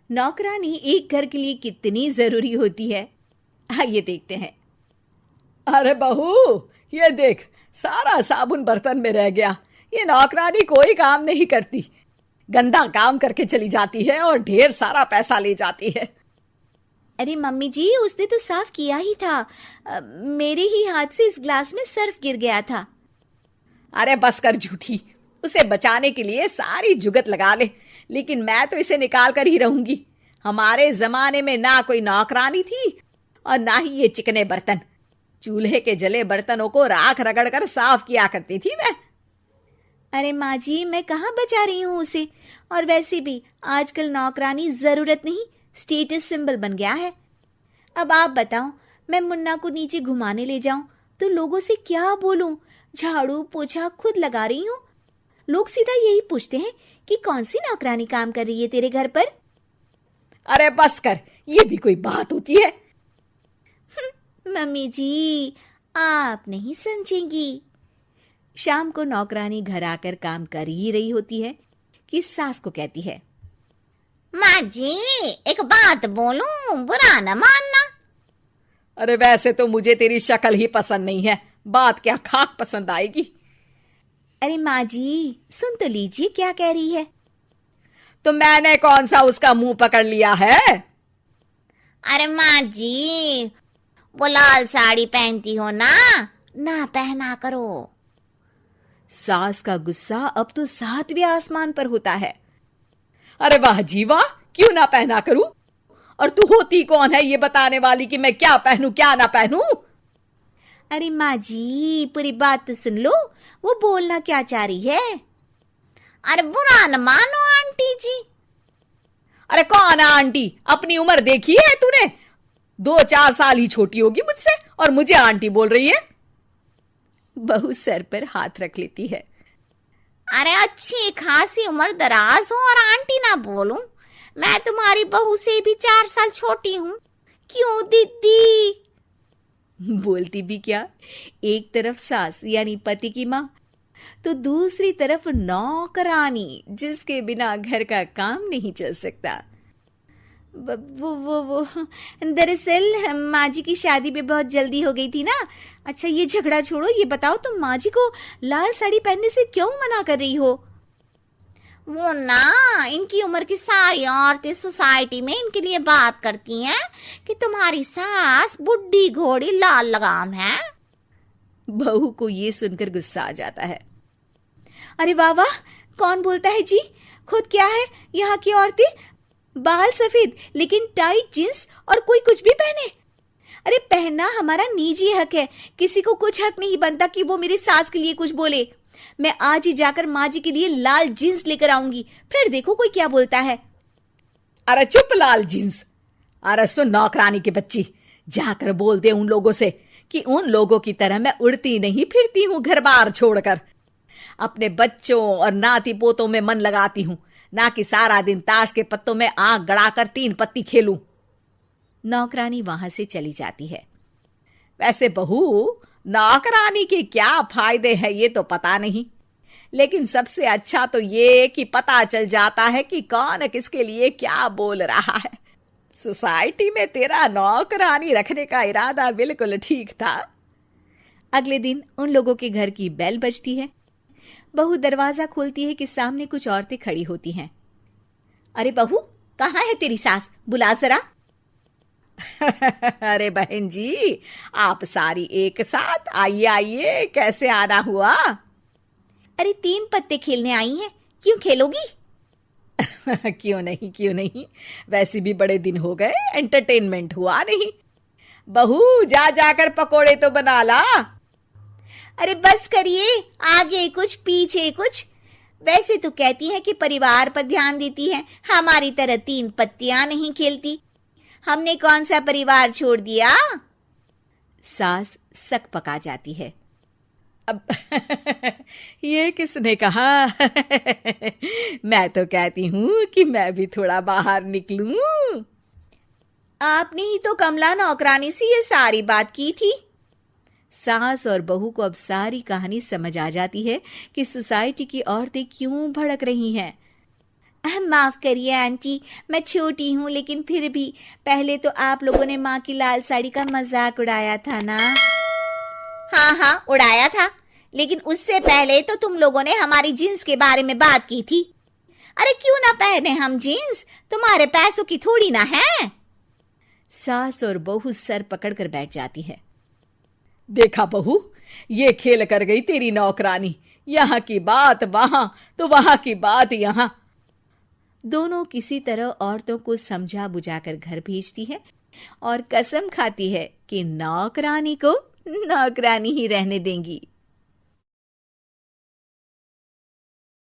नौकरानी एक घर के लिए कितनी जरूरी होती है, आइए देखते हैं। अरे बहू, ये देख, सारा साबुन बर्तन में रह गया। ये नौकरानी कोई काम नहीं करती, गंदा काम करके चली जाती है और ढेर सारा पैसा ले जाती है। अरे मम्मी जी, उसने तो साफ किया ही था। मेरे ही हाथ से इस ग्लास में सर्फ गिर गया था। अरे बस कर झूठी, उसे बचाने के लिए सारी जुगत लगा ले, लेकिन मैं तो इसे निकाल कर ही रहूंगी। हमारे जमाने में ना कोई नौकरानी थी और ना ही ये चिकने बर्तन। चूल्हे के जले बर्तनों को राख रगड़ कर साफ किया करती थी मैं। अरे माँ जी, मैं कहाँ बचा रही हूँ उसे। और वैसे भी आजकल नौकरानी जरूरत नहीं, स्टेटस सिंबल बन गया है। अब आप बताओ, मैं मुन्ना को नीचे घुमाने ले जाऊं तो लोगों से क्या बोलूं? झाड़ू पोछा खुद लगा रही हूँ। लोग सीधा यही पूछते हैं कि कौन सी नौकरानी काम कर रही है तेरे घर पर। अरे बस कर, ये भी कोई बात होती है? मम्मी जी, आप नहीं समझेंगी। शाम को नौकरानी घर आकर काम कर ही रही होती है कि सास को कहती है, माँ जी, एक बात बोलूं, बुरा न मानना। अरे वैसे तो मुझे तेरी शक्ल ही पसंद नहीं है, बात क्या खाक पसंद आएगी। अरे माँ जी, सुन तो लीजिए क्या कह रही है। तो मैंने कौन सा उसका मुंह पकड़ लिया है? अरे माँ जी, वो लाल साड़ी पहनती हो ना पहना करो। सास का गुस्सा अब तो 7वें आसमान पर होता है। अरे वाह जी वाह, क्यों ना पहना करूं? और तू होती कौन है ये बताने वाली कि मैं क्या पहनूं क्या ना पहनूं? अरे माँ जी, पूरी बात तो सुन लो, वो बोलना क्या चाह रही है। अरे बुरा न मानो आंटी जी। अरे कौन है आंटी? अपनी उम्र देखी है तूने? 2-4 साल ही छोटी होगी मुझसे और मुझे आंटी बोल रही है। बहू सर पर हाथ रख लेती है। अरे अच्छी खासी उम्र दराज हो और आंटी ना बोलूं? मैं तुम्हारी बहू से भी 4 साल छोटी हूँ। क्यों दीदी? बोलती भी क्या, एक तरफ सास यानी पति की माँ, तो दूसरी तरफ नौकरानी जिसके बिना घर का काम नहीं चल सकता। वो दरअसल माँ जी की शादी भी बहुत जल्दी हो गई थी ना। अच्छा ये झगड़ा छोड़ो, ये बताओ तुम माँ जी को लाल साड़ी पहनने से क्यों मना कर रही हो? वो ना, इनकी उम्र की सारी औरतें सोसाइटी में इनके लिए बात करती हैं कि तुम्हारी सास बुढ़ी घोड़ी लाल लगाम है। बहू को ये सुनकर गुस्सा आ जाता है। अरे वाह वाह, कौन बोलता है जी? खुद क्या है यहाँ की औरतें, बाल सफेद लेकिन टाइट जींस और कोई कुछ भी पहने। अरे पहनना हमारा निजी हक है, किसी को कुछ हक नहीं बनता कि वो मेरी सास के लिए कुछ बोले। मैं आज ही जाकर माँ जी के लिए लाल जींस लेकर आऊंगी, फिर देखो कोई क्या बोलता है। अरे चुप लाल जींस। अरे सुन नौकरानी की बच्ची, जाकर बोल दे उन लोगों से कि उन लोगों की तरह मैं उड़ती नहीं फिरती हूँ घर बार छोड़कर। अपने बच्चों और नाती पोतों में मन लगाती हूँ, ना कि सारा दिन ताश के पत्तों में आंख गड़ाकर 3 पत्ती खेलूं। नौकरानी वहां से चली जाती है। वैसे बहू, नौकरानी के क्या फायदे हैं ये तो पता नहीं, लेकिन सबसे अच्छा तो ये कि पता चल जाता है कि कौन किसके लिए क्या बोल रहा है। सोसाइटी में तेरा नौकरानी रखने का इरादा बिल्कुल ठीक था। अगले दिन उन लोगों के घर की बेल बजती है। बहू दरवाजा खोलती है कि सामने कुछ औरतें खड़ी होती हैं। अरे बहू, कहाँ है तेरी सास? बुला जरा। अरे बहन जी, आप सारी एक साथ, आइए आइए, कैसे आना हुआ? अरे 3 पत्ते खेलने आई हैं, क्यों खेलोगी? क्यों नहीं, वैसे भी बड़े दिन हो गए, एंटरटेनमेंट हुआ नहीं। बहू जा जाकर पकोड़े तो बना ला। अरे बस करिए, आगे कुछ पीछे कुछ। वैसे तो कहती है कि परिवार पर ध्यान देती है, हमारी तरह 3 पत्तियां नहीं खेलती। हमने कौन सा परिवार छोड़ दिया? सास सक पका जाती है। अब ये किसने कहा? मैं तो कहती हूँ कि मैं भी थोड़ा बाहर निकलूं। आपने ही तो कमला नौकरानी से ये सारी बात की थी। सास और बहू को अब सारी कहानी समझ आ जाती है कि सोसाइटी की औरतें क्यों भड़क रही हैं। माफ करिए आंटी, मैं छोटी हूँ, लेकिन फिर भी पहले तो आप लोगों ने माँ की लाल साड़ी का मजाक उड़ाया था ना। हाँ हाँ उड़ाया था, लेकिन उससे पहले तो तुम लोगों ने हमारी जीन्स के बारे में बात की थी। अरे क्यों ना पहने हम जीन्स, तुम्हारे पैसों की थोड़ी ना है। सास और बहू सर पकड़कर बैठ जाती है। देखा बहू, ये खेल कर गई तेरी नौकरानी, यहाँ की बात वहां तो वहां की बात यहाँ। दोनों किसी तरह औरतों को समझा बुझाकर घर भेजती है और कसम खाती है कि नौकरानी को नौकरानी ही रहने देंगी।